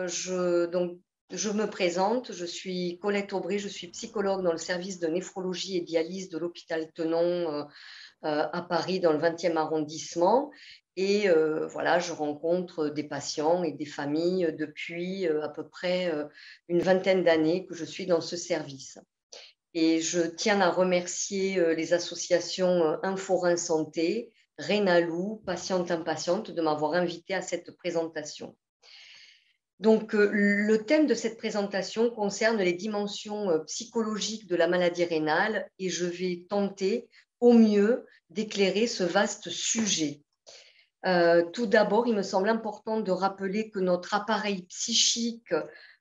je me présente, je suis Colette Aubry, je suis psychologue dans le service de néphrologie et dialyse de l'hôpital Tenon à Paris, dans le 20e arrondissement. Et voilà, je rencontre des patients et des familles depuis à peu près une vingtaine d'années que je suis dans ce service. Et je tiens à remercier les associations Info-Rhin Santé, Rénalou, Patiente Impatiente de m'avoir invitée à cette présentation. Donc, le thème de cette présentation concerne les dimensions psychologiques de la maladie rénale et je vais tenter au mieux d'éclairer ce vaste sujet. Tout d'abord, il me semble important de rappeler que notre appareil psychique,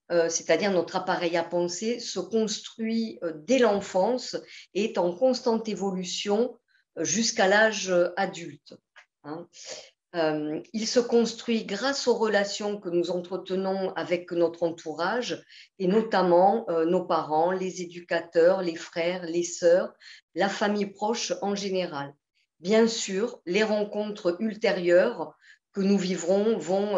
c'est-à-dire notre appareil à penser, se construit dès l'enfance et est en constante évolution jusqu'à l'âge adulte. Hein. Il se construit grâce aux relations que nous entretenons avec notre entourage et notamment nos parents, les éducateurs, les frères, les sœurs, la famille proche en général. Bien sûr, les rencontres ultérieures que nous vivrons vont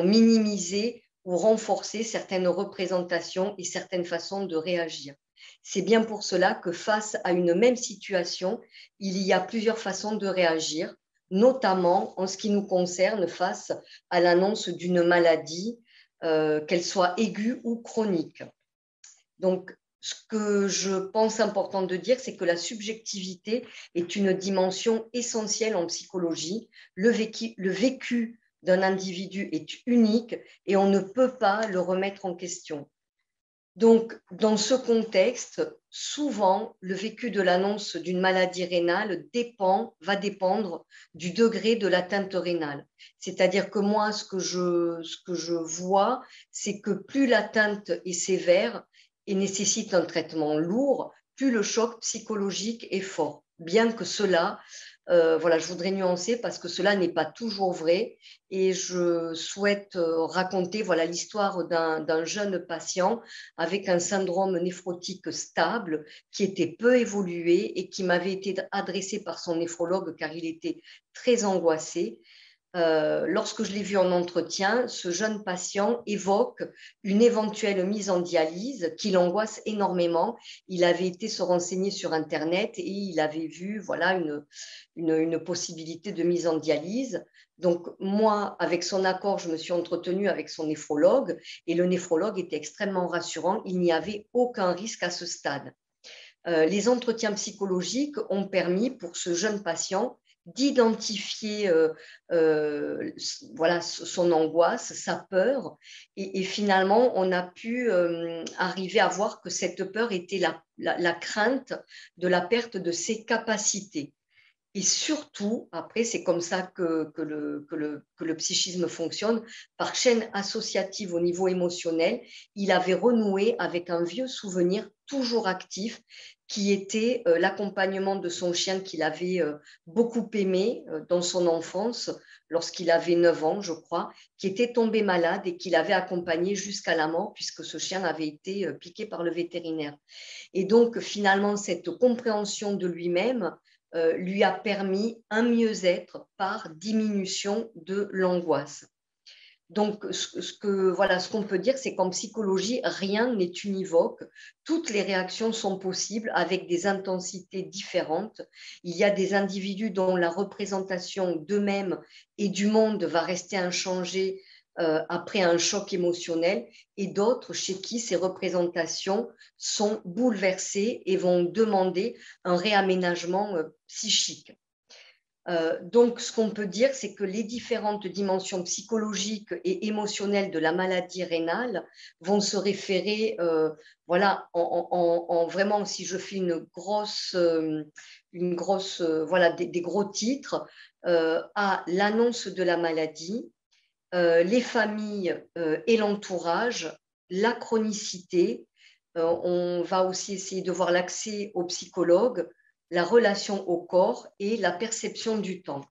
minimiser ou renforcer certaines représentations et certaines façons de réagir. C'est bien pour cela que face à une même situation, il y a plusieurs façons de réagir, notamment en ce qui nous concerne face à l'annonce d'une maladie, qu'elle soit aiguë ou chronique. Donc, ce que je pense important de dire, c'est que la subjectivité est une dimension essentielle en psychologie. Le vécu d'un individu est unique et on ne peut pas le remettre en question. Donc, dans ce contexte, souvent, le vécu de l'annonce d'une maladie rénale va dépendre du degré de l'atteinte rénale. C'est-à-dire que moi, ce que je vois, c'est que plus l'atteinte est sévère et nécessite un traitement lourd, plus le choc psychologique est fort. Bien que cela, voilà, je voudrais nuancer parce que cela n'est pas toujours vrai et je souhaite raconter voilà, l'histoire d'un jeune patient avec un syndrome néphrotique stable qui était peu évolué et qui m'avait été adressé par son néphrologue car il était très angoissé. Lorsque je l'ai vu en entretien, ce jeune patient évoque une éventuelle mise en dialyse qui l'angoisse énormément. Il avait été se renseigner sur Internet et il avait vu voilà, une possibilité de mise en dialyse. Donc, moi, avec son accord, je me suis entretenue avec son néphrologue et le néphrologue était extrêmement rassurant. Il n'y avait aucun risque à ce stade. Les entretiens psychologiques ont permis pour ce jeune patient d'identifier voilà, son angoisse, sa peur, et finalement, on a pu arriver à voir que cette peur était la crainte de la perte de ses capacités. Et surtout, après, c'est comme ça que le psychisme fonctionne, par chaîne associative au niveau émotionnel, il avait renoué avec un vieux souvenir toujours actif qui était l'accompagnement de son chien qu'il avait beaucoup aimé dans son enfance, lorsqu'il avait 9 ans, je crois, qui était tombé malade et qu'il avait accompagné jusqu'à la mort puisque ce chien avait été piqué par le vétérinaire. Et donc, finalement, cette compréhension de lui-même lui a permis un mieux-être par diminution de l'angoisse. Donc, voilà, ce qu'on peut dire, c'est qu'en psychologie, rien n'est univoque. Toutes les réactions sont possibles avec des intensités différentes. Il y a des individus dont la représentation d'eux-mêmes et du monde va rester inchangée après un choc émotionnel et d'autres chez qui ces représentations sont bouleversées et vont demander un réaménagement psychique. Donc, ce qu'on peut dire, c'est que les différentes dimensions psychologiques et émotionnelles de la maladie rénale vont se référer, voilà, vraiment, si je fais voilà, des gros titres, à l'annonce de la maladie, les familles et l'entourage, la chronicité. On va aussi essayer de voir l'accès aux psychologues, la relation au corps et la perception du temps.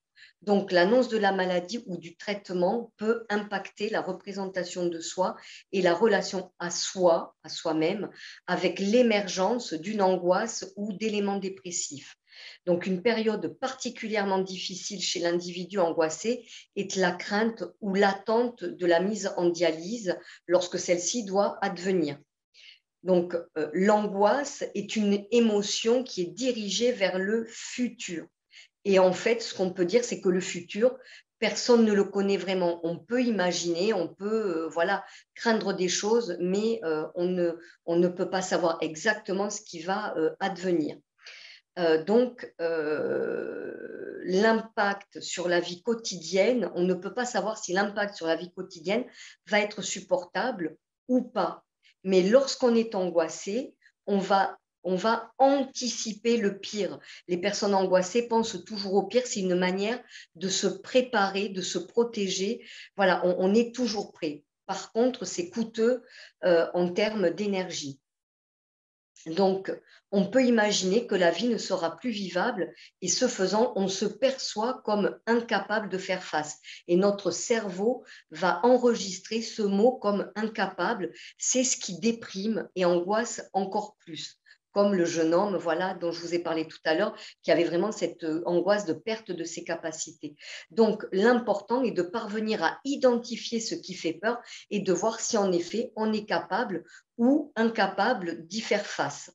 Donc, l'annonce de la maladie ou du traitement peut impacter la représentation de soi et la relation à soi, à soi-même, avec l'émergence d'une angoisse ou d'éléments dépressifs. Donc, une période particulièrement difficile chez l'individu angoissé est la crainte ou l'attente de la mise en dialyse lorsque celle-ci doit advenir. Donc, l'angoisse est une émotion qui est dirigée vers le futur. Et en fait, ce qu'on peut dire, c'est que le futur, personne ne le connaît vraiment. On peut imaginer, on peut voilà, craindre des choses, mais on ne peut pas savoir exactement ce qui va advenir. Donc, l'impact sur la vie quotidienne, on ne peut pas savoir si l'impact sur la vie quotidienne va être supportable ou pas. Mais lorsqu'on est angoissé, on va anticiper le pire. Les personnes angoissées pensent toujours au pire. C'est une manière de se préparer, de se protéger. Voilà, on est toujours prêt. Par contre, c'est coûteux en termes d'énergie. Donc, on peut imaginer que la vie ne sera plus vivable et ce faisant, on se perçoit comme incapable de faire face. Et notre cerveau va enregistrer ce mot comme incapable. C'est ce qui déprime et angoisse encore plus. Comme le jeune homme, voilà, dont je vous ai parlé tout à l'heure, qui avait vraiment cette angoisse de perte de ses capacités. Donc, l'important est de parvenir à identifier ce qui fait peur et de voir si en effet on est capable ou incapable d'y faire face.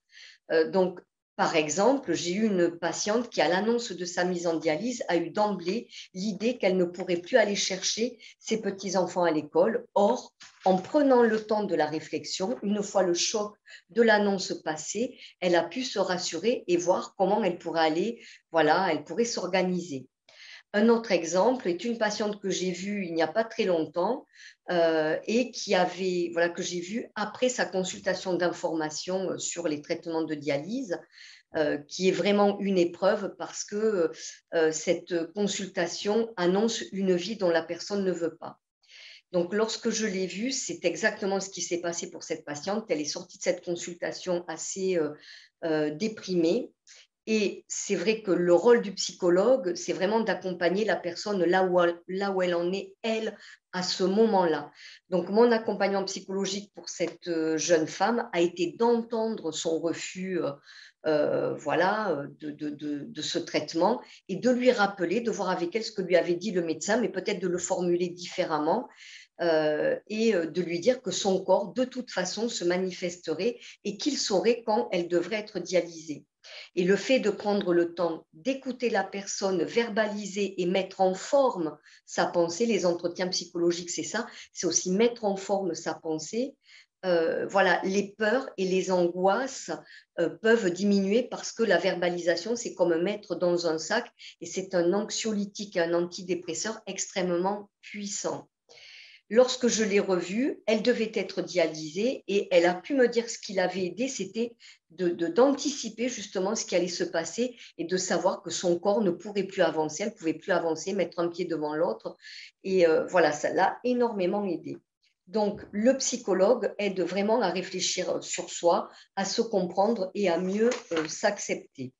Donc, par exemple, j'ai eu une patiente qui, à l'annonce de sa mise en dialyse, a eu d'emblée l'idée qu'elle ne pourrait plus aller chercher ses petits-enfants à l'école. Or, en prenant le temps de la réflexion, une fois le choc de l'annonce passé, elle a pu se rassurer et voir comment elle pourrait aller, voilà, elle pourrait s'organiser. Un autre exemple est une patiente que j'ai vue il n'y a pas très longtemps et qui avait, voilà, que j'ai vue après sa consultation d'information sur les traitements de dialyse, qui est vraiment une épreuve parce que cette consultation annonce une vie dont la personne ne veut pas. Donc, lorsque je l'ai vue, c'est exactement ce qui s'est passé pour cette patiente. Elle est sortie de cette consultation assez déprimée. Et c'est vrai que le rôle du psychologue, c'est vraiment d'accompagner la personne là où elle en est, elle, à ce moment-là. Donc, mon accompagnement psychologique pour cette jeune femme a été d'entendre son refus voilà, de ce traitement et de lui rappeler, de voir avec elle ce que lui avait dit le médecin, mais peut-être de le formuler différemment et de lui dire que son corps, de toute façon, se manifesterait et qu'il saurait quand elle devrait être dialysée. Et le fait de prendre le temps d'écouter la personne, verbaliser et mettre en forme sa pensée, les entretiens psychologiques, c'est ça, c'est aussi mettre en forme sa pensée. Voilà, les peurs et les angoisses peuvent diminuer parce que la verbalisation, c'est comme mettre dans un sac et c'est un anxiolytique, un antidépresseur extrêmement puissant. Lorsque je l'ai revue, elle devait être dialysée et elle a pu me dire ce qui l'avait aidée, c'était d'anticiper justement ce qui allait se passer et de savoir que son corps ne pourrait plus avancer, elle ne pouvait plus avancer, mettre un pied devant l'autre. Et voilà, ça l'a énormément aidée. Donc, le psychologue aide vraiment à réfléchir sur soi, à se comprendre et à mieux s'accepter.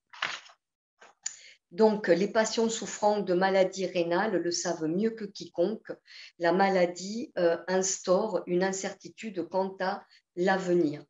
Donc, les patients souffrant de maladies rénales le savent mieux que quiconque. La maladie instaure une incertitude quant à l'avenir.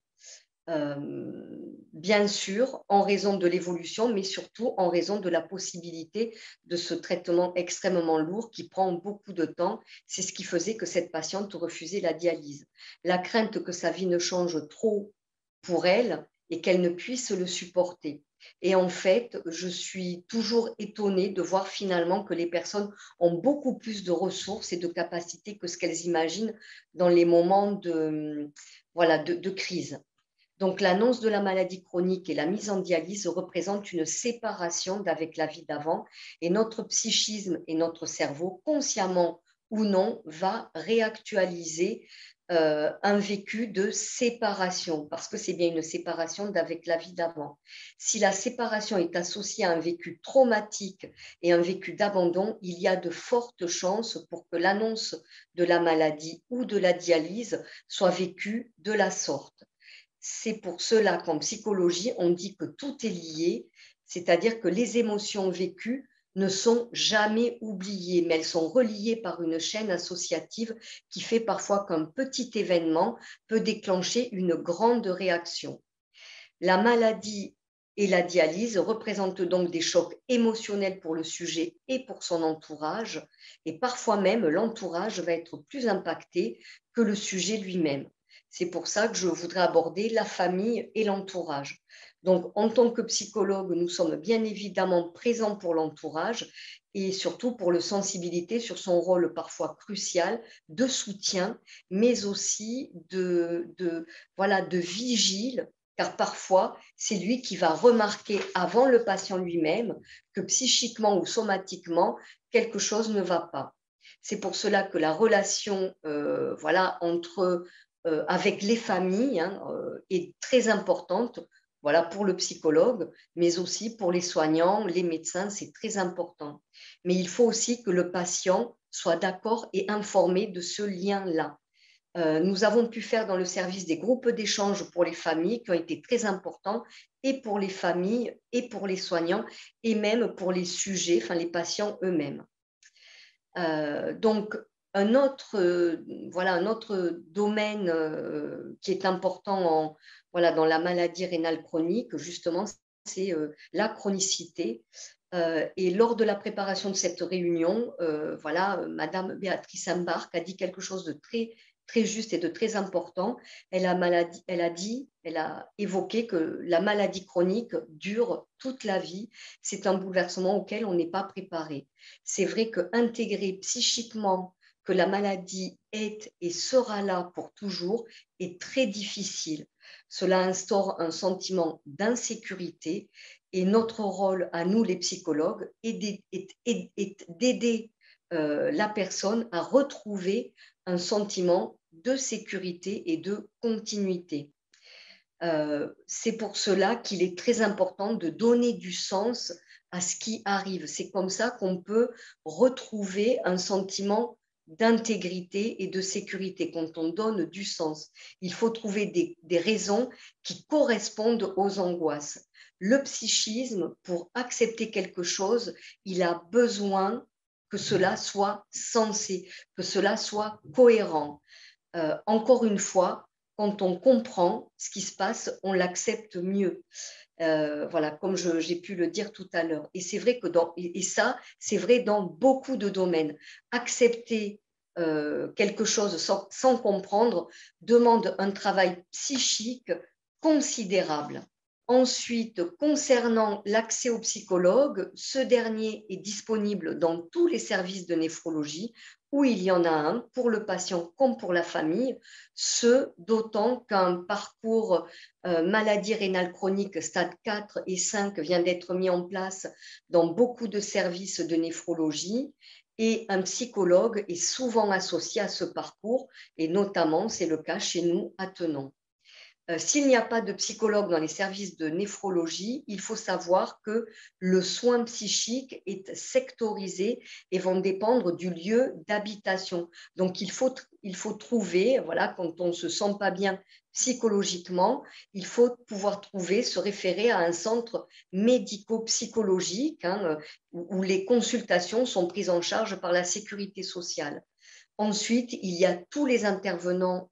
Bien sûr, en raison de l'évolution, mais surtout en raison de la possibilité de ce traitement extrêmement lourd qui prend beaucoup de temps. C'est ce qui faisait que cette patiente refusait la dialyse. La crainte que sa vie ne change trop pour elle et qu'elle ne puisse le supporter. Et en fait, je suis toujours étonnée de voir finalement que les personnes ont beaucoup plus de ressources et de capacités que ce qu'elles imaginent dans les moments voilà, de crise. Donc, l'annonce de la maladie chronique et la mise en dialyse représentent une séparation d'avec la vie d'avant et notre psychisme et notre cerveau, consciemment ou non, va réactualiser un vécu de séparation, parce que c'est bien une séparation d'avec la vie d'avant. Si la séparation est associée à un vécu traumatique et un vécu d'abandon, il y a de fortes chances pour que l'annonce de la maladie ou de la dialyse soit vécue de la sorte. C'est pour cela qu'en psychologie, on dit que tout est lié, c'est-à-dire que les émotions vécues ne sont jamais oubliées, mais elles sont reliées par une chaîne associative qui fait parfois qu'un petit événement peut déclencher une grande réaction. La maladie et la dialyse représentent donc des chocs émotionnels pour le sujet et pour son entourage, et parfois même l'entourage va être plus impacté que le sujet lui-même. C'est pour ça que je voudrais aborder la famille et l'entourage. Donc, en tant que psychologue, nous sommes bien évidemment présents pour l'entourage et surtout pour le sensibilité sur son rôle parfois crucial de soutien, mais aussi voilà, de vigile, car parfois, c'est lui qui va remarquer avant le patient lui-même que psychiquement ou somatiquement, quelque chose ne va pas. C'est pour cela que la relation voilà, avec les familles est très importante, voilà, pour le psychologue, mais aussi pour les soignants, les médecins, c'est très important. Mais il faut aussi que le patient soit d'accord et informé de ce lien-là. Nous avons pu faire dans le service des groupes d'échange pour les familles qui ont été très importants, et pour les familles et pour les soignants, et même pour les sujets, enfin les patients eux-mêmes. Donc, voilà, un autre domaine qui est important voilà, dans la maladie rénale chronique, justement, c'est la chronicité. Et lors de la préparation de cette réunion, voilà, Madame Béatrice Embark a dit quelque chose de très, très juste et de très important. Elle a évoqué que la maladie chronique dure toute la vie. C'est un bouleversement auquel on n'est pas préparé. C'est vrai qu'intégrer psychiquement que la maladie est et sera là pour toujours est très difficile. Cela instaure un sentiment d'insécurité, et notre rôle à nous, les psychologues, est d'aider la personne à retrouver un sentiment de sécurité et de continuité. C'est pour cela qu'il est très important de donner du sens à ce qui arrive. C'est comme ça qu'on peut retrouver un sentiment d'intégrité et de sécurité quand on donne du sens. Il faut trouver des raisons qui correspondent aux angoisses. Le psychisme, pour accepter quelque chose, il a besoin que cela soit sensé, que cela soit cohérent. Encore une fois, quand on comprend ce qui se passe, on l'accepte mieux. Voilà, comme j'ai pu le dire tout à l'heure. Et c'est vrai que ça, c'est vrai dans beaucoup de domaines. Accepter quelque chose sans comprendre demande un travail psychique considérable. Ensuite, concernant l'accès au psychologue, ce dernier est disponible dans tous les services de néphrologie, où il y en a un pour le patient comme pour la famille, ce d'autant qu'un parcours maladie rénale chronique stade 4 et 5 vient d'être mis en place dans beaucoup de services de néphrologie, et un psychologue est souvent associé à ce parcours, et notamment c'est le cas chez nous à Tenon. S'il n'y a pas de psychologue dans les services de néphrologie, il faut savoir que le soin psychique est sectorisé et va dépendre du lieu d'habitation. Donc, il faut trouver, voilà, quand on ne se sent pas bien psychologiquement, il faut pouvoir se référer à un centre médico-psychologique où les consultations sont prises en charge par la sécurité sociale. Ensuite, il y a tous les intervenants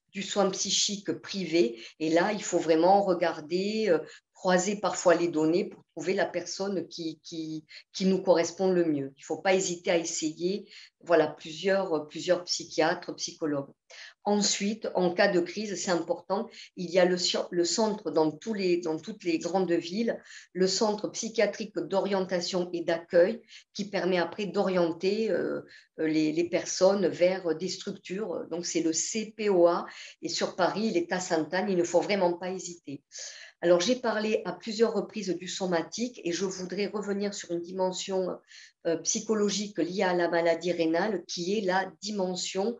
du soin psychique privé. Et là, il faut vraiment regarder, croiser parfois les données pour trouver la personne qui nous correspond le mieux. Il ne faut pas hésiter à essayer, voilà, plusieurs psychiatres, psychologues. Ensuite, en cas de crise, c'est important, il y a le centre dans toutes les grandes villes, le centre psychiatrique d'orientation et d'accueil qui permet après d'orienter les personnes vers des structures. Donc, c'est le CPOA, et sur Paris, il est à Sainte-Anne, il ne faut vraiment pas hésiter. Alors, j'ai parlé à plusieurs reprises du somatique, et je voudrais revenir sur une dimension psychologique liée à la maladie rénale, qui est la dimension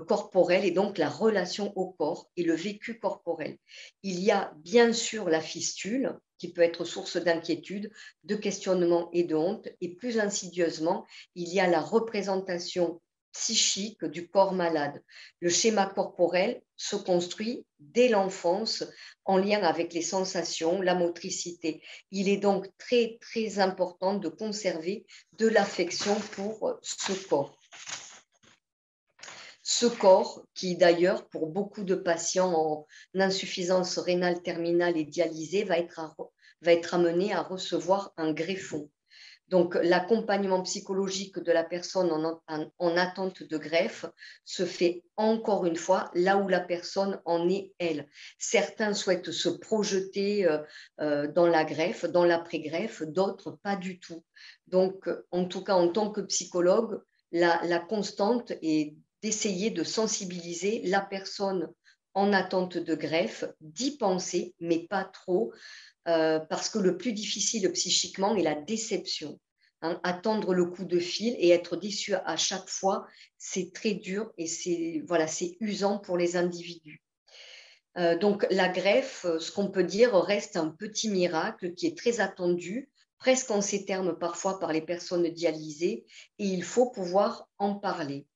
corporelle, et donc la relation au corps et le vécu corporel. Il y a bien sûr la fistule, qui peut être source d'inquiétude, de questionnement et de honte, et plus insidieusement, il y a la représentation psychique du corps malade. Le schéma corporel se construit dès l'enfance en lien avec les sensations, la motricité. Il est donc très, très important de conserver de l'affection pour ce corps. Ce corps qui, d'ailleurs, pour beaucoup de patients en insuffisance rénale terminale et dialysés, va être amené à recevoir un greffon. Donc, l'accompagnement psychologique de la personne en attente de greffe se fait encore une fois là où la personne en est elle. Certains souhaitent se projeter dans la greffe, dans l'après-greffe, d'autres pas du tout. Donc, en tout cas, en tant que psychologue, la constante est d'essayer de sensibiliser la personne en attente de greffe, d'y penser, mais pas trop, parce que le plus difficile psychiquement est la déception. Hein, attendre le coup de fil et être déçu à chaque fois, c'est très dur et c'est usant pour les individus. Donc la greffe, ce qu'on peut dire, reste un petit miracle qui est très attendu, presque en ces termes parfois par les personnes dialysées, et il faut pouvoir en parler.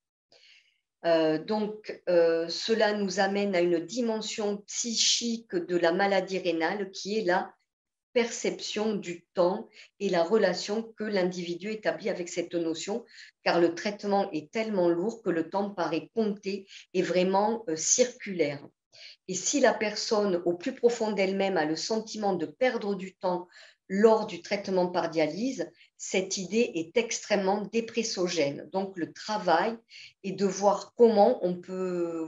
Cela nous amène à une dimension psychique de la maladie rénale qui est la perception du temps et la relation que l'individu établit avec cette notion, car le traitement est tellement lourd que le temps paraît compté et vraiment circulaire. Et si la personne, au plus profond d'elle-même, a le sentiment de perdre du temps lors du traitement par dialyse, cette idée est extrêmement dépressogène. Donc, le travail est de voir comment on peut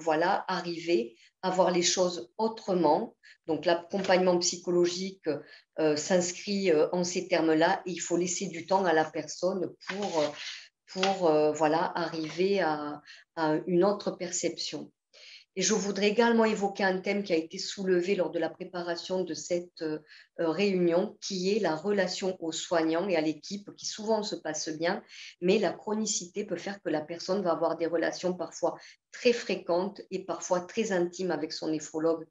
arriver à voir les choses autrement. Donc, l'accompagnement psychologique s'inscrit en ces termes-là et il faut laisser du temps à la personne pour arriver à une autre perception. Et je voudrais également évoquer un thème qui a été soulevé lors de la préparation de cette réunion, qui est la relation aux soignants et à l'équipe, qui souvent se passe bien, mais la chronicité peut faire que la personne va avoir des relations parfois très fréquentes et parfois très intimes avec son néphrologue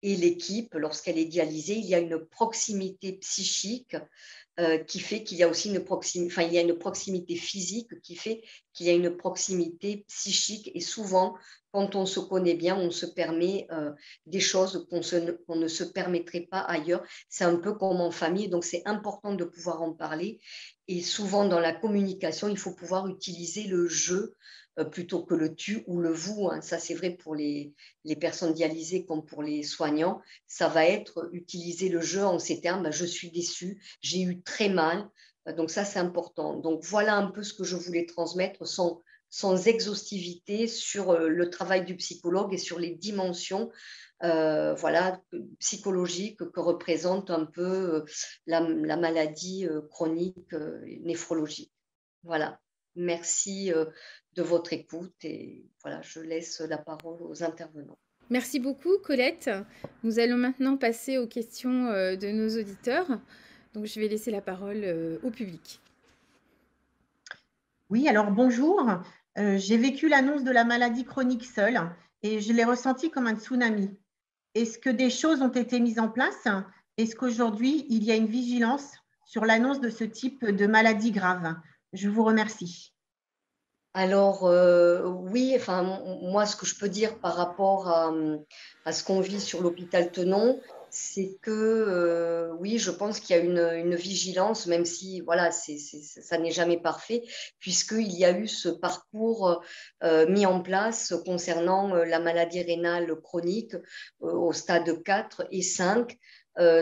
et l'équipe. Lorsqu'elle est dialysée, il y a une proximité psychique qui fait qu'il y a aussi une proximité physique qui fait qu'il y a une proximité psychique. Et souvent, quand on se connaît bien, on se permet des choses qu'on ne se permettrait pas ailleurs. C'est un peu comme en famille, donc c'est important de pouvoir en parler. Et souvent, dans la communication, il faut pouvoir utiliser le je plutôt que le tu ou le vous. Hein. Ça, c'est vrai pour les personnes dialysées comme pour les soignants. Ça va être utiliser le je en ces termes. Je suis déçue, j'ai eu très mal. Donc ça, c'est important. Donc voilà un peu ce que je voulais transmettre sans exhaustivité sur le travail du psychologue et sur les dimensions psychologiques que représente un peu la maladie chronique néphrologique. Voilà. Merci de votre écoute et voilà, je laisse la parole aux intervenants. Merci beaucoup, Colette. Nous allons maintenant passer aux questions de nos auditeurs. Donc, je vais laisser la parole au public. Oui, alors bonjour. J'ai vécu l'annonce de la maladie chronique seule et je l'ai ressentie comme un tsunami. Est-ce que des choses ont été mises en place? Est-ce qu'aujourd'hui, il y a une vigilance sur l'annonce de ce type de maladie grave? Je vous remercie. Alors, oui, moi, ce que je peux dire par rapport à ce qu'on vit sur l'hôpital Tenon, c'est que, oui, je pense qu'il y a une vigilance, même si, voilà, ça n'est jamais parfait, puisqu'il y a eu ce parcours mis en place concernant la maladie rénale chronique au stade 4 et 5.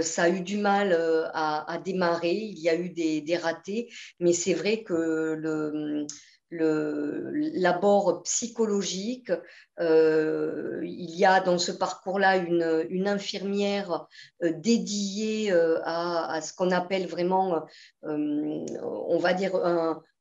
Ça a eu du mal à démarrer, il y a eu des ratés, mais c'est vrai que l'abord psychologique. Il y a dans ce parcours-là une infirmière dédiée à ce qu'on appelle vraiment, on va dire,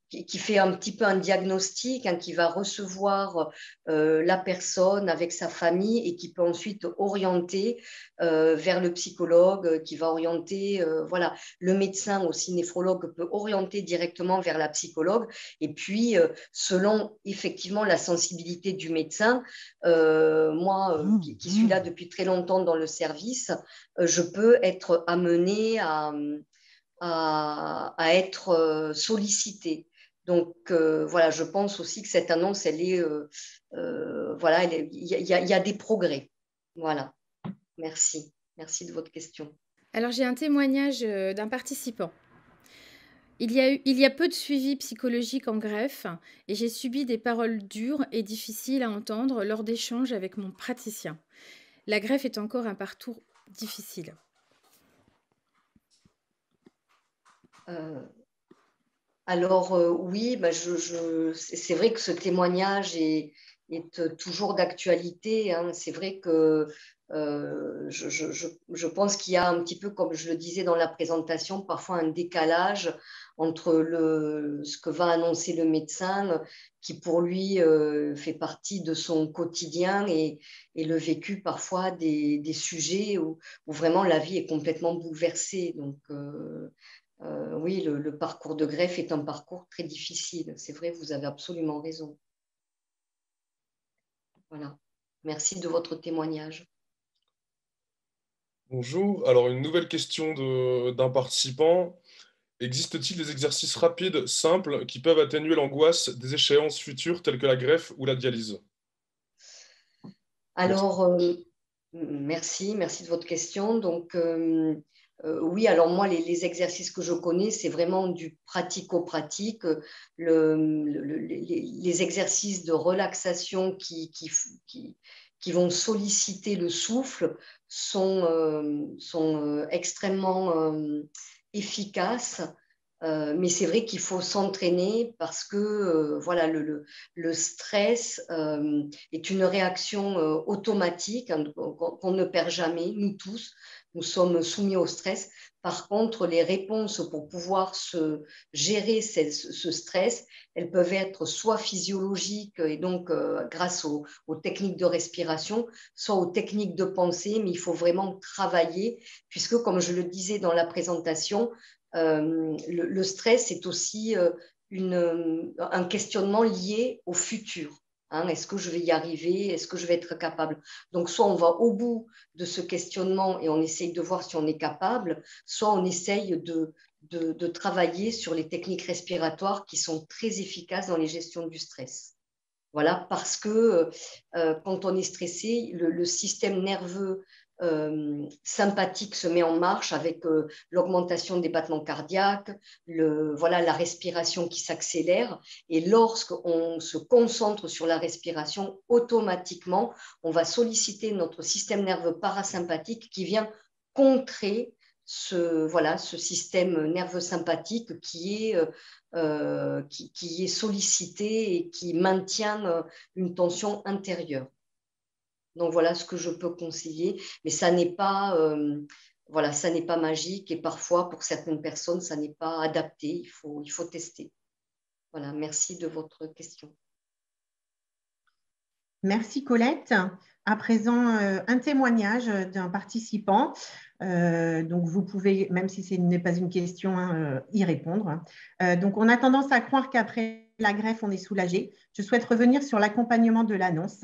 qui fait un petit peu un diagnostic, hein, qui va recevoir la personne avec sa famille et qui peut ensuite orienter vers le psychologue, qui va orienter, le médecin aussi néphrologue peut orienter directement vers la psychologue. Et puis, selon effectivement la sensibilité du médecin, moi qui suis là depuis très longtemps dans le service, je peux être amenée à être sollicitée. Donc, voilà, je pense aussi que cette annonce, elle est, voilà, il y a des progrès. Voilà, merci. Merci de votre question. Alors, j'ai un témoignage d'un participant. Il y a peu de suivi psychologique en greffe et j'ai subi des paroles dures et difficiles à entendre lors d'échanges avec mon praticien. La greffe est encore un parcours difficile. Alors oui, bah, c'est vrai que ce témoignage est toujours d'actualité, hein. C'est vrai que je pense qu'il y a un petit peu, comme je le disais dans la présentation, parfois un décalage entre ce que va annoncer le médecin, qui pour lui fait partie de son quotidien, et le vécu parfois des sujets où vraiment la vie est complètement bouleversée. Donc, oui, le parcours de greffe est un parcours très difficile. C'est vrai, vous avez absolument raison. Voilà. Merci de votre témoignage. Bonjour, alors une nouvelle question d'un participant. Existe-t-il des exercices rapides, simples, qui peuvent atténuer l'angoisse des échéances futures telles que la greffe ou la dialyse? Alors, merci de votre question. Donc, oui, alors moi, les exercices que je connais, c'est vraiment du pratico-pratique. Les exercices de relaxation qui vont solliciter le souffle sont extrêmement efficaces. Mais c'est vrai qu'il faut s'entraîner parce que voilà, le stress est une réaction automatique, hein, qu'on ne perd jamais, nous tous. Nous sommes soumis au stress. Par contre, les réponses pour pouvoir gérer ce stress, elles peuvent être soit physiologiques, et donc grâce aux techniques de respiration, soit aux techniques de pensée, mais il faut vraiment travailler, puisque comme je le disais dans la présentation, le stress est aussi un questionnement lié au futur. Hein, est-ce que je vais y arriver? Est-ce que je vais être capable? Donc, soit on va au bout de ce questionnement et on essaye de voir si on est capable, soit on essaye de travailler sur les techniques respiratoires qui sont très efficaces dans les gestions du stress. Voilà, parce que quand on est stressé, le système nerveux sympathique se met en marche avec l'augmentation des battements cardiaques, voilà, la respiration qui s'accélère. Et lorsqu'on se concentre sur la respiration, automatiquement, on va solliciter notre système nerveux parasympathique qui vient contrer ce système nerveux sympathique qui est sollicité et qui maintient une tension intérieure. Donc voilà ce que je peux conseiller, mais ça n'est pas, voilà, ça n'est pas magique, et parfois pour certaines personnes ça n'est pas adapté. Il faut tester. Voilà, merci de votre question. Merci Colette. À présent, un témoignage d'un participant. Donc, vous pouvez, même si ce n'est pas une question, hein, y répondre. Donc, on a tendance à croire qu'après la greffe, on est soulagé. Je souhaite revenir sur l'accompagnement de l'annonce.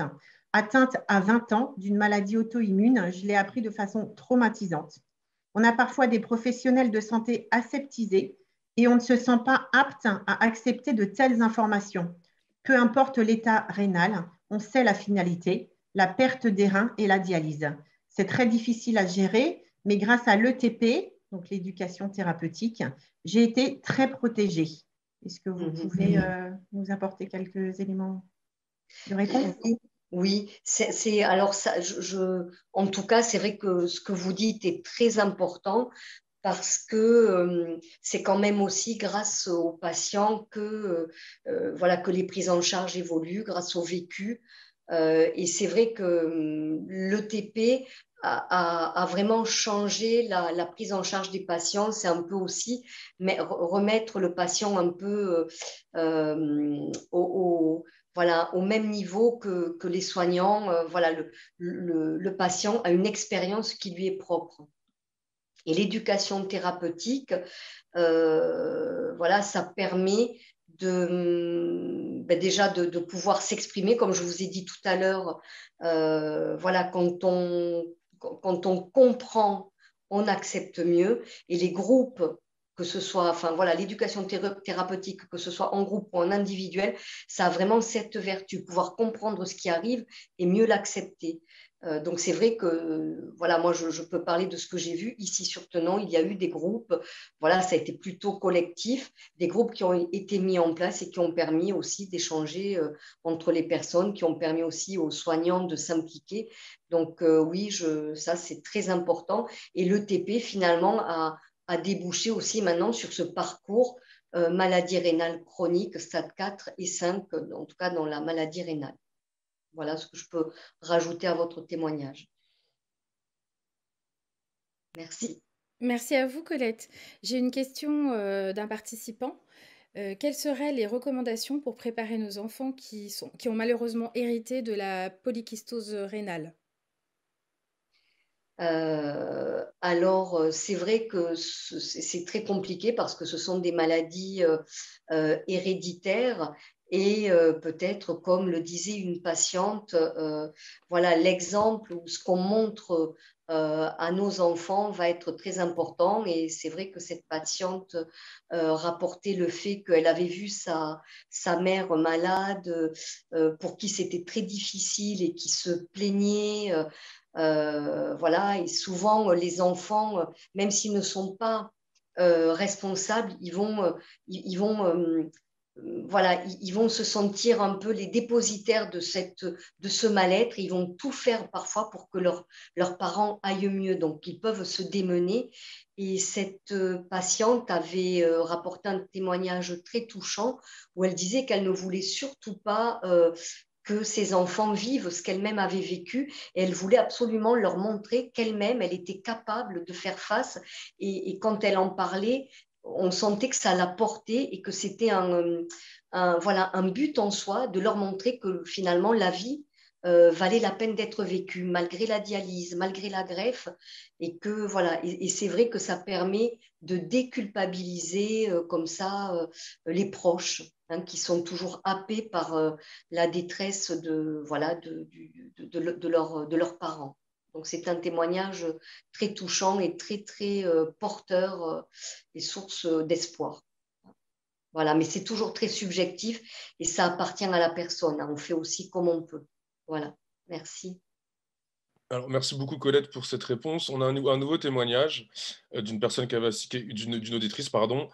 Atteinte à 20 ans d'une maladie auto-immune, je l'ai appris de façon traumatisante. On a parfois des professionnels de santé aseptisés et on ne se sent pas apte à accepter de telles informations. Peu importe l'état rénal, on sait la finalité, la perte des reins et la dialyse. C'est très difficile à gérer, mais grâce à l'ETP, donc l'éducation thérapeutique, j'ai été très protégée. Est-ce que vous pouvez nous apporter quelques éléments de réponse? Oui, alors ça, en tout cas, c'est vrai que ce que vous dites est très important, parce que c'est quand même aussi grâce aux patients voilà, que les prises en charge évoluent, grâce au vécu. Et c'est vrai que l'ETP a vraiment changé la prise en charge des patients. C'est un peu aussi remettre le patient un peu voilà, au même niveau que les soignants. Voilà, le patient a une expérience qui lui est propre. Et l'éducation thérapeutique, voilà, ça permet déjà de pouvoir s'exprimer, comme je vous ai dit tout à l'heure. Voilà, quand on comprend, on accepte mieux. Et les groupes que ce soit, enfin voilà, l'éducation thérapeutique, que ce soit en groupe ou en individuel, ça a vraiment cette vertu, pouvoir comprendre ce qui arrive et mieux l'accepter. Donc c'est vrai que voilà, moi je peux parler de ce que j'ai vu ici sur Tenon. Il y a eu des groupes, voilà, ça a été plutôt collectif, des groupes qui ont été mis en place et qui ont permis aussi d'échanger entre les personnes, qui ont permis aussi aux soignants de s'impliquer. Donc oui, ça c'est très important. Et l'ETP finalement a débouché aussi maintenant sur ce parcours maladie rénale chronique, stade 4 et 5, en tout cas dans la maladie rénale. Voilà ce que je peux rajouter à votre témoignage. Merci. Merci à vous, Colette. J'ai une question d'un participant. Quelles seraient les recommandations pour préparer nos enfants qui ont malheureusement hérité de la polykystose rénale? Alors, c'est vrai que c'est très compliqué parce que ce sont des maladies héréditaires et peut-être, comme le disait une patiente, voilà, l'exemple ou ce qu'on montre à nos enfants va être très important. Et c'est vrai que cette patiente rapportait le fait qu'elle avait vu sa mère malade, pour qui c'était très difficile et qui se plaignait. Voilà, et souvent les enfants, même s'ils ne sont pas responsables, voilà, ils vont se sentir un peu les dépositaires de ce mal-être. Ils vont tout faire parfois pour que leurs parents aillent mieux. Donc, ils peuvent se démener. Et cette patiente avait rapporté un témoignage très touchant où elle disait qu'elle ne voulait surtout pas que ses enfants vivent ce qu'elle-même avait vécu, et elle voulait absolument leur montrer qu'elle-même, elle était capable de faire face, et quand elle en parlait, on sentait que ça la portait et que c'était voilà, un but en soi de leur montrer que finalement la vie valait la peine d'être vécue malgré la dialyse, malgré la greffe, et que voilà, et c'est vrai que ça permet de déculpabiliser comme ça les proches, hein, qui sont toujours happés par la détresse voilà, de leurs parents. Donc c'est un témoignage très touchant et très, très porteur et source d'espoir. Voilà, mais c'est toujours très subjectif et ça appartient à la personne, hein. On fait aussi comme on peut. Voilà, merci. Alors, merci beaucoup Colette pour cette réponse. On a un nouveau témoignage d'une personne qui avait d'une auditrice, pardon.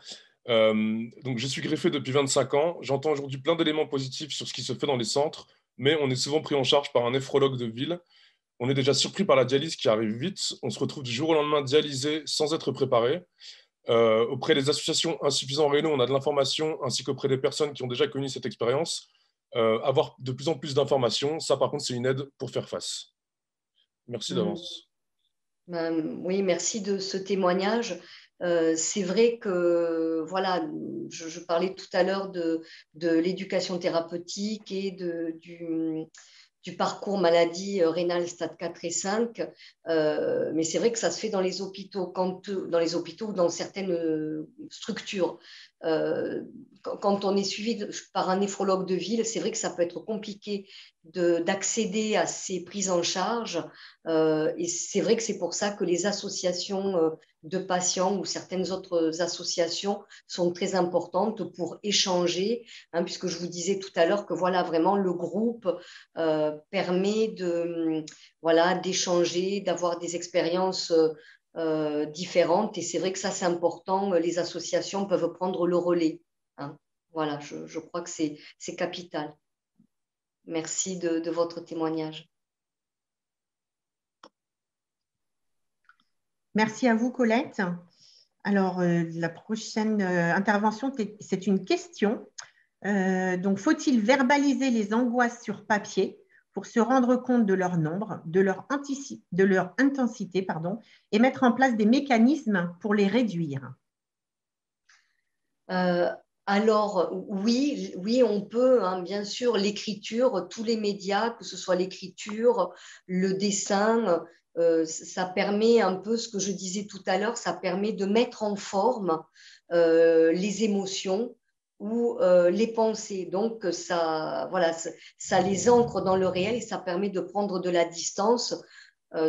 Donc, je suis greffé depuis 25 ans. J'entends aujourd'hui plein d'éléments positifs sur ce qui se fait dans les centres, mais on est souvent pris en charge par un néphrologue de ville. On est déjà surpris par la dialyse qui arrive vite. On se retrouve du jour au lendemain dialysé sans être préparé. Auprès des associations Insuffisants Rénaux, on a de l'information, ainsi qu'auprès des personnes qui ont déjà connu cette expérience. Avoir de plus en plus d'informations, ça par contre, c'est une aide pour faire face. Merci d'avance. Oui, merci de ce témoignage. C'est vrai que, voilà, je parlais tout à l'heure de l'éducation thérapeutique et du parcours maladie rénale stade 4 et 5, mais c'est vrai que ça se fait dans les hôpitaux, dans les hôpitaux ou dans certaines structures. Quand on est suivi par un néphrologue de ville, c'est vrai que ça peut être compliqué d'accéder à ces prises en charge, et c'est vrai que c'est pour ça que les associations de patients ou certaines autres associations sont très importantes pour échanger, hein, puisque je vous disais tout à l'heure que voilà, vraiment le groupe permet voilà, d'échanger, d'avoir des expériences différentes. Et c'est vrai que ça, c'est important. Les associations peuvent prendre le relais, hein. Voilà, je crois que c'est capital. Merci de votre témoignage. Merci à vous, Colette. Alors, la prochaine intervention, c'est une question. Donc, faut-il verbaliser les angoisses sur papier pour se rendre compte de leur nombre, de leur intensité, pardon, et mettre en place des mécanismes pour les réduire? Alors, oui, on peut, hein, bien sûr, l'écriture, tous les médias, que ce soit l'écriture, le dessin, ça permet un peu ce que je disais tout à l'heure, ça permet de mettre en forme les émotions ou les pensées. Donc, ça, voilà, ça les ancre dans le réel et ça permet de prendre de la distance.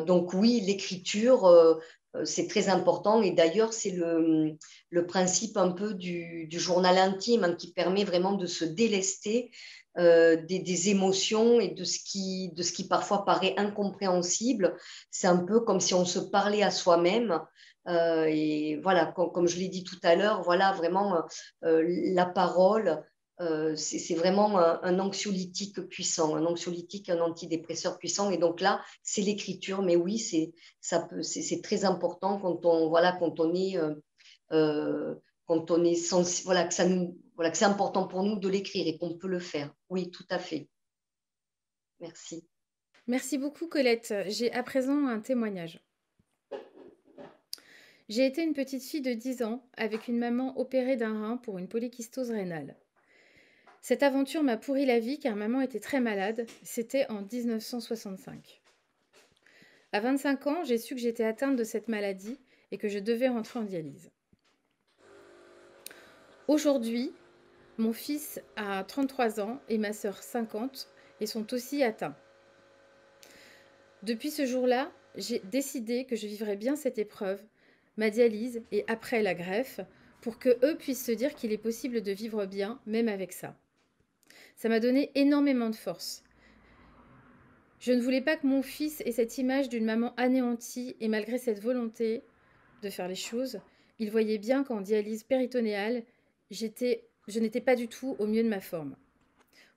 Donc oui, l'écriture, c'est très important. Et d'ailleurs, c'est le principe un peu du journal intime, hein, qui permet vraiment de se délester des émotions et de ce qui parfois paraît incompréhensible. C'est un peu comme si on se parlait à soi-même. Et voilà, comme je l'ai dit tout à l'heure, voilà, vraiment, la parole, c'est vraiment un anxiolytique puissant, un anxiolytique, un antidépresseur puissant. Et donc là, c'est l'écriture. Mais oui, c'est très important quand on est voilà, voilà, que c'est important pour nous de l'écrire et qu'on peut le faire. Oui, tout à fait. Merci. Merci beaucoup, Colette. J'ai à présent un témoignage. J'ai été une petite fille de 10 ans avec une maman opérée d'un rein pour une polykystose rénale. Cette aventure m'a pourri la vie car maman était très malade. C'était en 1965. À 25 ans, j'ai su que j'étais atteinte de cette maladie et que je devais rentrer en dialyse. Aujourd'hui, mon fils a 33 ans et ma sœur 50 et sont aussi atteints. Depuis ce jour-là, j'ai décidé que je vivrais bien cette épreuve, ma dialyse et après la greffe, pour que eux puissent se dire qu'il est possible de vivre bien, même avec ça. Ça m'a donné énormément de force. Je ne voulais pas que mon fils ait cette image d'une maman anéantie et malgré cette volonté de faire les choses, il voyait bien qu'en dialyse péritonéale, je n'étais pas du tout au mieux de ma forme.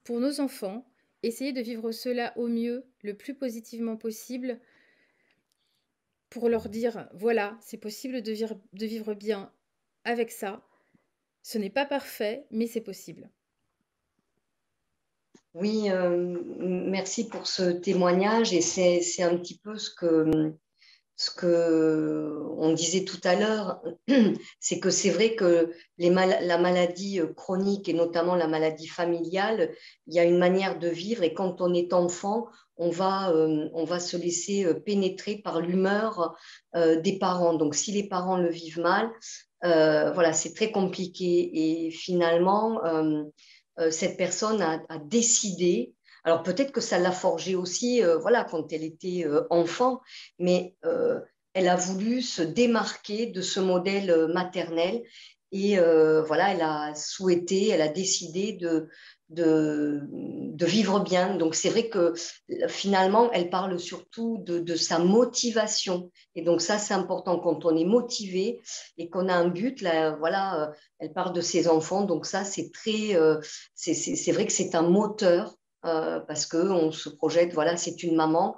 Pour nos enfants, essayer de vivre cela au mieux, le plus positivement possible, pour leur dire, voilà, c'est possible de vivre bien avec ça. Ce n'est pas parfait, mais c'est possible. Oui, merci pour ce témoignage. Et c'est un petit peu ce que on disait tout à l'heure, c'est que c'est vrai que la maladie chronique et notamment la maladie familiale, il y a une manière de vivre et quand on est enfant, on va se laisser pénétrer par l'humeur des parents. Donc si les parents le vivent mal, voilà, c'est très compliqué. Et finalement, cette personne a décidé. Alors peut-être que ça l'a forgée aussi, voilà, quand elle était enfant, mais elle a voulu se démarquer de ce modèle maternel et voilà, elle a souhaité, elle a décidé de vivre bien. Donc c'est vrai que finalement, elle parle surtout de sa motivation. Et donc ça, c'est important quand on est motivé et qu'on a un but. Là, voilà, elle parle de ses enfants. Donc ça, c'est très, c'est vrai que c'est un moteur parce qu'on se projette, voilà, c'est une maman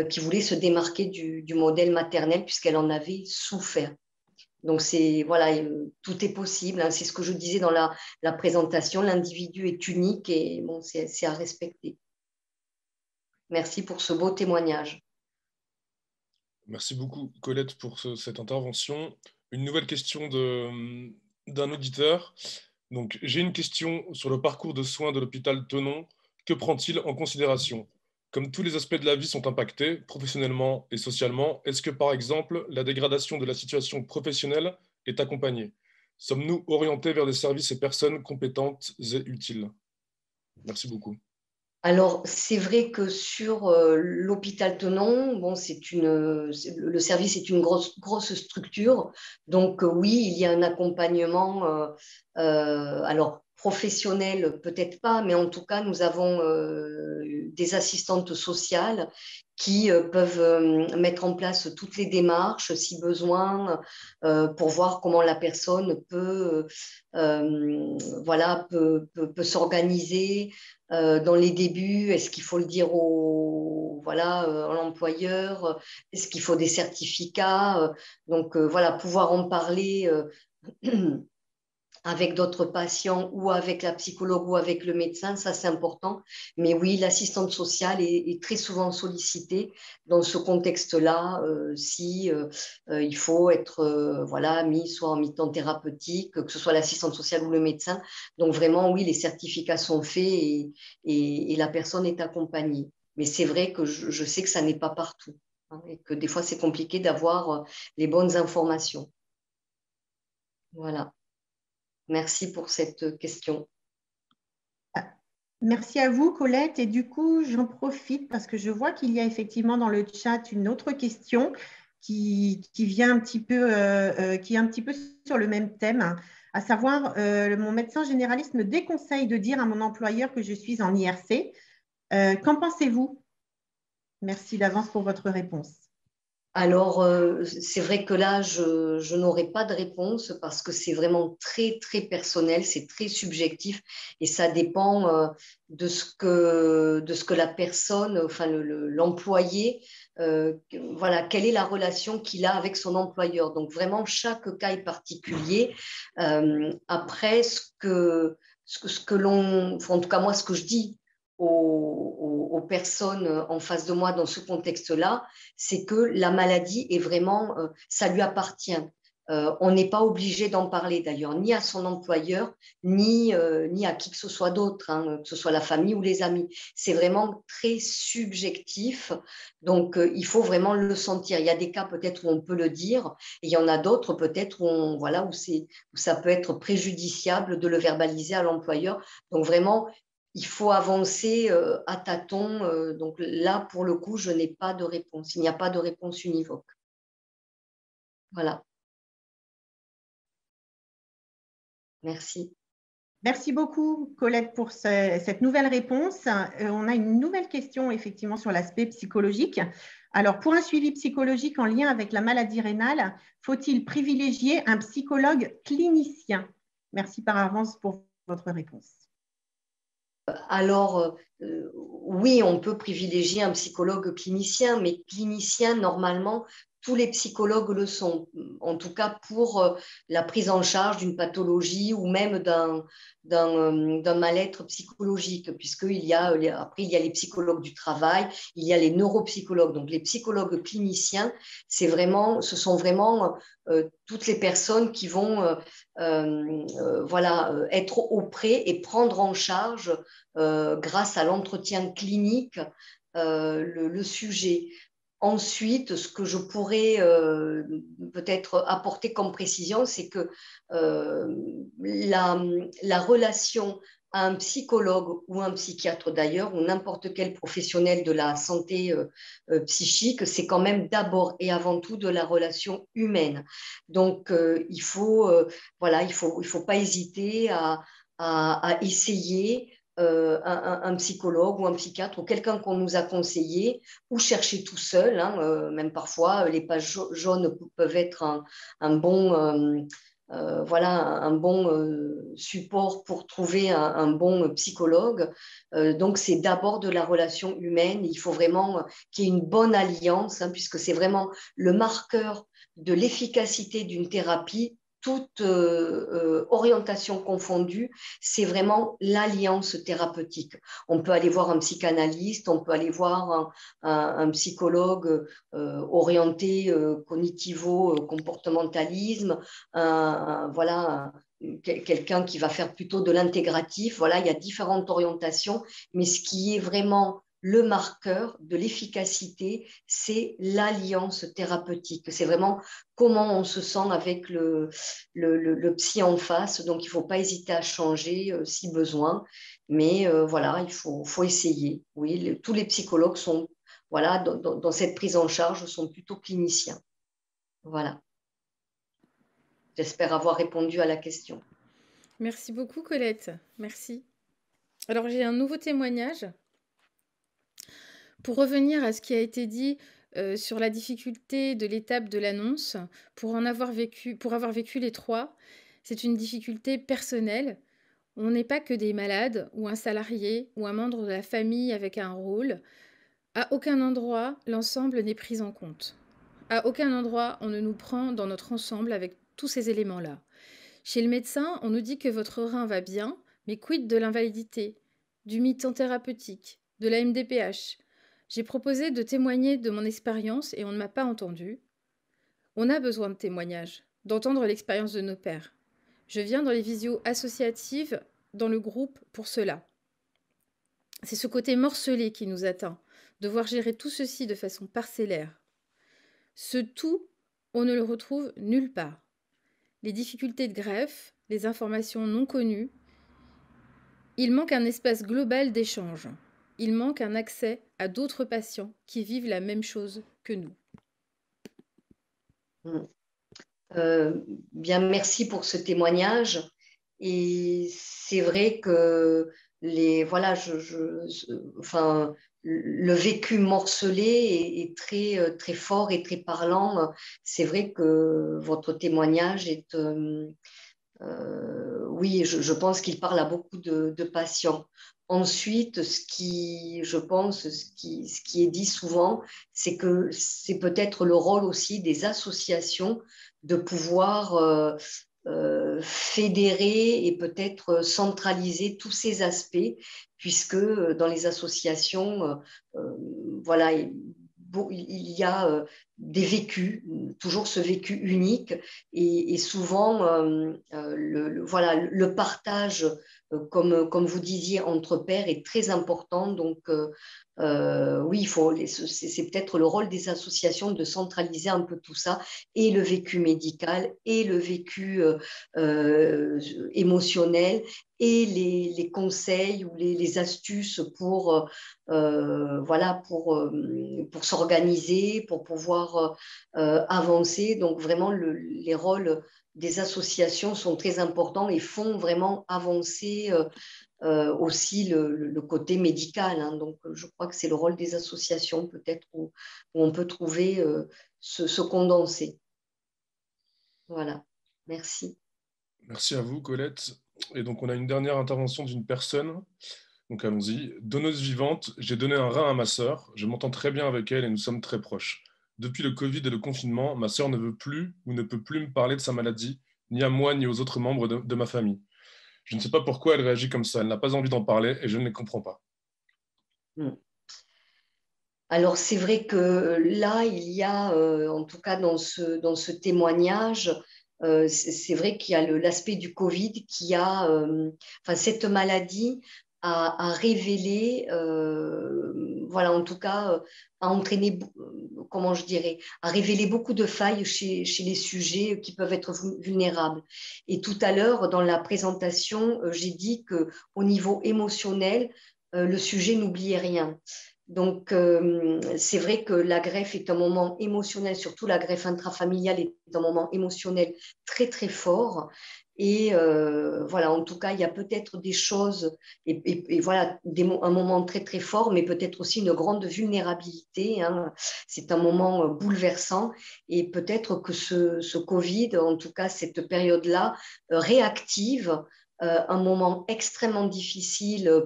qui voulait se démarquer du modèle maternel puisqu'elle en avait souffert. Donc, voilà, tout est possible, hein, c'est ce que je disais dans la présentation, l'individu est unique et bon, c'est à respecter. Merci pour ce beau témoignage. Merci beaucoup, Colette, pour cette intervention. Une nouvelle question d'un auditeur. Donc, j'ai une question sur le parcours de soins de l'hôpital Tenon. Que prend-il en considération? Comme tous les aspects de la vie sont impactés, professionnellement et socialement, est-ce que, par exemple, la dégradation de la situation professionnelle est accompagnée? Sommes-nous orientés vers des services et personnes compétentes et utiles? Merci beaucoup. Alors, c'est vrai que sur l'hôpital Tenon, bon, le service est une grosse structure. Donc, oui, il y a un accompagnement, alors professionnel, peut-être pas, mais en tout cas, nous avons des assistantes sociales qui peuvent mettre en place toutes les démarches, si besoin, pour voir comment la personne voilà, peut s'organiser dans les débuts. Est-ce qu'il faut le dire voilà, à l'employeur? Est-ce qu'il faut des certificats? Donc, voilà, pouvoir en parler avec d'autres patients ou avec la psychologue ou avec le médecin, ça c'est important. Mais oui, l'assistante sociale est très souvent sollicitée dans ce contexte-là, si il faut être voilà, mis soit en mi-temps thérapeutique, que ce soit l'assistante sociale ou le médecin. Donc vraiment, oui, les certificats sont faits et la personne est accompagnée. Mais c'est vrai que je sais que ça n'est pas partout, hein, et que des fois c'est compliqué d'avoir les bonnes informations. Voilà. Merci pour cette question. Merci à vous, Colette. Et du coup, j'en profite parce que je vois qu'il y a effectivement dans le chat une autre question qui vient un petit peu, qui est un petit peu sur le même thème, à savoir, mon médecin généraliste me déconseille de dire à mon employeur que je suis en IRC. Qu'en pensez-vous? Merci d'avance pour votre réponse. Alors, c'est vrai que là, je n'aurai pas de réponse parce que c'est vraiment très, très personnel, c'est très subjectif et ça dépend de ce que la personne, enfin l'employé, voilà, quelle est la relation qu'il a avec son employeur. Donc, vraiment, chaque cas est particulier. Après, ce que l'on, enfin, en tout cas, moi, ce que je dis aux personnes en face de moi dans ce contexte-là, c'est que la maladie est vraiment, ça lui appartient. On n'est pas obligé d'en parler d'ailleurs, ni à son employeur, ni à qui que ce soit d'autre, hein, que ce soit la famille ou les amis. C'est vraiment très subjectif, donc il faut vraiment le sentir. Il y a des cas peut-être où on peut le dire, et il y en a d'autres peut-être voilà, où ça peut être préjudiciable de le verbaliser à l'employeur. Donc vraiment, il faut avancer à tâtons. Donc là, pour le coup, je n'ai pas de réponse. Il n'y a pas de réponse univoque. Voilà. Merci. Merci beaucoup, Colette, pour cette nouvelle réponse. On a une nouvelle question, effectivement, sur l'aspect psychologique. Alors, pour un suivi psychologique en lien avec la maladie rénale, faut-il privilégier un psychologue clinicien? Merci par avance pour votre réponse. Alors, oui, on peut privilégier un psychologue clinicien, mais clinicien, normalement, tous les psychologues le sont, en tout cas pour la prise en charge d'une pathologie ou même d'un mal-être psychologique, puisqu'il y a, après, il y a les psychologues du travail, il y a les neuropsychologues. Donc, les psychologues cliniciens, ce sont vraiment toutes les personnes qui vont voilà, être auprès et prendre en charge grâce à l'entretien clinique le sujet. Ensuite, ce que je pourrais peut-être apporter comme précision, c'est que la relation à un psychologue ou un psychiatre d'ailleurs, ou n'importe quel professionnel de la santé psychique, c'est quand même d'abord et avant tout de la relation humaine. Donc, voilà, il faut pas hésiter à essayer un psychologue ou un psychiatre ou quelqu'un qu'on nous a conseillé ou chercher tout seul. Hein, même parfois, les pages jaunes peuvent être un bon, voilà, un bon support pour trouver un bon psychologue. Donc, c'est d'abord de la relation humaine. Il faut vraiment qu'il y ait une bonne alliance, hein, puisque c'est vraiment le marqueur de l'efficacité d'une thérapie, toute orientation confondue, c'est vraiment l'alliance thérapeutique. On peut aller voir un psychanalyste, on peut aller voir un psychologue orienté cognitivo-comportementalisme, voilà, quelqu'un qui va faire plutôt de l'intégratif. Voilà, il y a différentes orientations, mais ce qui est vraiment le marqueur de l'efficacité, c'est l'alliance thérapeutique. C'est vraiment comment on se sent avec le psy en face. Donc, il ne faut pas hésiter à changer si besoin. Mais voilà, il faut essayer. Oui, tous les psychologues sont, voilà, dans cette prise en charge, sont plutôt cliniciens. Voilà. J'espère avoir répondu à la question. Merci beaucoup, Colette. Merci. Alors, j'ai un nouveau témoignage. Pour revenir à ce qui a été dit sur la difficulté de l'étape de l'annonce, pour avoir vécu les 3, c'est une difficulté personnelle. On n'est pas que des malades ou un salarié ou un membre de la famille avec un rôle. À aucun endroit, l'ensemble n'est pris en compte. À aucun endroit, on ne nous prend dans notre ensemble avec tous ces éléments-là. Chez le médecin, on nous dit que votre rein va bien, mais quid de l'invalidité, du mi-temps thérapeutique, de la MDPH? J'ai proposé de témoigner de mon expérience et on ne m'a pas entendu. On a besoin de témoignages, d'entendre l'expérience de nos pairs. Je viens dans les visios associatives, dans le groupe pour cela. C'est ce côté morcelé qui nous atteint, devoir gérer tout ceci de façon parcellaire. Ce tout, on ne le retrouve nulle part. Les difficultés de greffe, les informations non connues, il manque un espace global d'échange. Il manque un accès à d'autres patients qui vivent la même chose que nous. Mm. Bien, merci pour ce témoignage. Et c'est vrai que voilà, enfin, le vécu morcelé est très, très fort et très parlant. C'est vrai que votre témoignage est, oui, je pense qu'il parle à beaucoup de patients. Ensuite, je pense, ce qui est dit souvent, c'est que c'est peut-être le rôle aussi des associations de pouvoir fédérer et peut-être centraliser tous ces aspects, puisque dans les associations, voilà, il y a des vécus, toujours ce vécu unique, et souvent, voilà, le partage, comme vous disiez, entre pairs est très important. Donc, oui, c'est peut-être le rôle des associations de centraliser un peu tout ça, et le vécu médical, et le vécu émotionnel, et les conseils ou les astuces voilà, pour s'organiser, pour pouvoir avancer. Donc, vraiment, les rôles des associations sont très importants et font vraiment avancer aussi le côté médical. Hein. Donc, je crois que c'est le rôle des associations, peut-être, où on peut trouver ce condensé. Voilà, merci. Merci à vous, Colette. Et donc, on a une dernière intervention d'une personne. Donc, allons-y. Donneuse vivante, j'ai donné un rein à ma sœur. Je m'entends très bien avec elle et nous sommes très proches. Depuis le Covid et le confinement, ma sœur ne veut plus ou ne peut plus me parler de sa maladie, ni à moi ni aux autres membres de ma famille. Je ne sais pas pourquoi elle réagit comme ça. Elle n'a pas envie d'en parler et je ne les comprends pas. Mm. Alors, c'est vrai que là, il y a, en tout cas dans ce témoignage, c'est vrai qu'il y a l'aspect du Covid qui a, enfin, cette maladie a révélé, voilà, en tout cas, a entraîné, comment je dirais, a révélé beaucoup de failles chez les sujets qui peuvent être vulnérables. Et tout à l'heure, dans la présentation, j'ai dit qu'au niveau émotionnel, le sujet n'oubliait rien. Donc, c'est vrai que la greffe est un moment émotionnel, surtout la greffe intrafamiliale est un moment émotionnel très, très fort. Et voilà, en tout cas, il y a peut-être des choses, et voilà, un moment très, très fort, mais peut-être aussi une grande vulnérabilité. Hein. C'est un moment bouleversant. Et peut-être que ce Covid, en tout cas, cette période-là, réactive un moment extrêmement difficile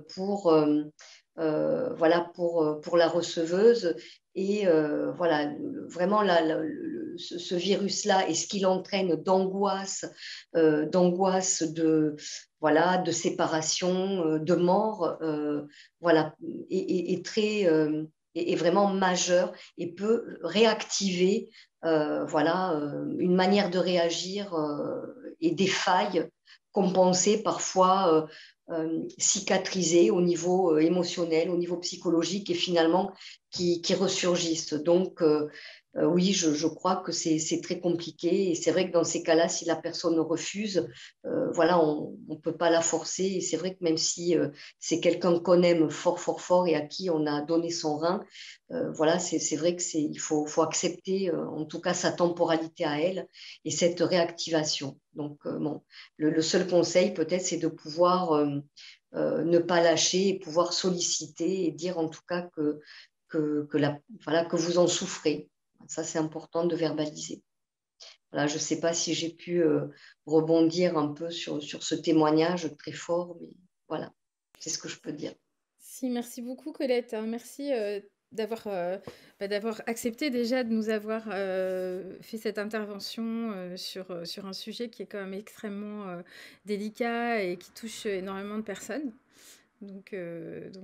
voilà, pour la receveuse. Et voilà, vraiment, ce virus-là et ce qu'il entraîne d'angoisse voilà, de séparation, de mort, voilà, est très, est vraiment majeur et peut réactiver voilà, une manière de réagir et des failles compensées parfois cicatrisées au niveau émotionnel, au niveau psychologique et finalement qui ressurgissent. Donc, oui, je crois que c'est très compliqué et c'est vrai que dans ces cas-là, si la personne refuse, voilà, on ne peut pas la forcer. Et c'est vrai que même si c'est quelqu'un qu'on aime fort, fort, fort et à qui on a donné son rein, voilà, c'est vrai qu'il faut accepter en tout cas sa temporalité à elle et cette réactivation. Donc, bon, le seul conseil peut-être, c'est de pouvoir ne pas lâcher et pouvoir solliciter et dire en tout cas voilà, que vous en souffrez. Ça, c'est important de verbaliser. Voilà, je ne sais pas si j'ai pu rebondir un peu sur ce témoignage très fort, mais voilà, c'est ce que je peux dire. Si, merci beaucoup Colette, hein. Merci d'avoir accepté déjà de nous avoir fait cette intervention sur un sujet qui est quand même extrêmement délicat et qui touche énormément de personnes. Donc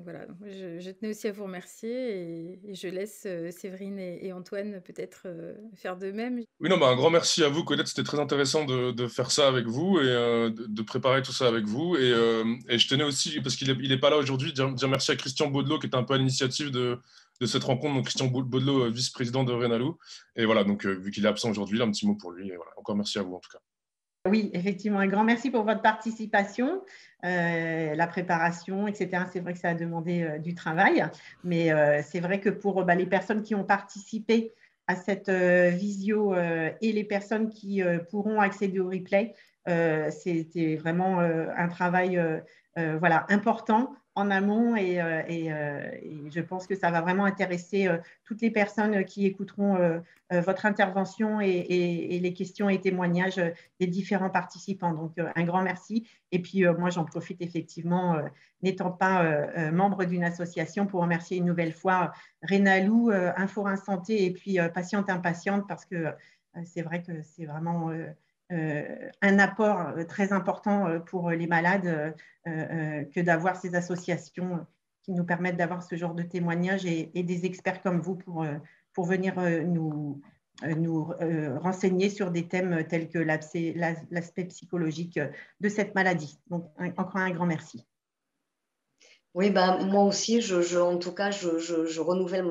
voilà, donc je tenais aussi à vous remercier et je laisse Séverine et Antoine peut-être faire de même. Oui, non, bah, un grand merci à vous, Colette. C'était très intéressant de faire ça avec vous et de préparer tout ça avec vous. Et je tenais aussi, parce qu'il est pas là aujourd'hui, dire merci à Christian Baudelot, qui était un peu à l'initiative de cette rencontre. Donc, Christian Baudelot, vice-président de Renalou. Et voilà, donc, vu qu'il est absent aujourd'hui, un petit mot pour lui. Et voilà, encore merci à vous, en tout cas. Oui, effectivement, un grand merci pour votre participation, la préparation, etc. C'est vrai que ça a demandé du travail, mais c'est vrai que pour les personnes qui ont participé, à cette visio et les personnes qui pourront accéder au replay. C'était vraiment un travail voilà, important en amont et je pense que ça va vraiment intéresser toutes les personnes qui écouteront votre intervention et les questions et témoignages des différents participants. Donc, un grand merci. Et puis, moi, j'en profite effectivement, n'étant pas membre d'une association, pour remercier une nouvelle fois Rénalou, Info Santé et puis Patiente Impatiente, parce que c'est vrai que c'est vraiment un apport très important pour les malades que d'avoir ces associations qui nous permettent d'avoir ce genre de témoignages et des experts comme vous pour venir nous renseigner sur des thèmes tels que l'aspect psychologique de cette maladie. Donc, encore un grand merci. Oui, ben, moi aussi, en tout cas, je renouvelle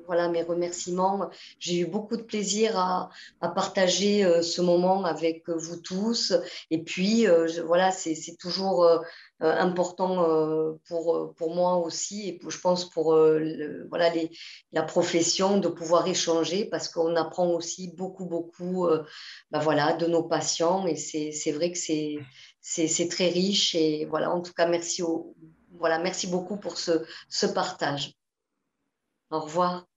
voilà, mes remerciements. J'ai eu beaucoup de plaisir à partager ce moment avec vous tous. Et puis, voilà, c'est toujours important pour moi aussi, et je pense pour voilà, la profession, de pouvoir échanger, parce qu'on apprend aussi beaucoup ben, voilà, de nos patients. Et c'est vrai que c'est très riche. Et voilà, en tout cas, voilà, merci beaucoup pour ce partage. Au revoir.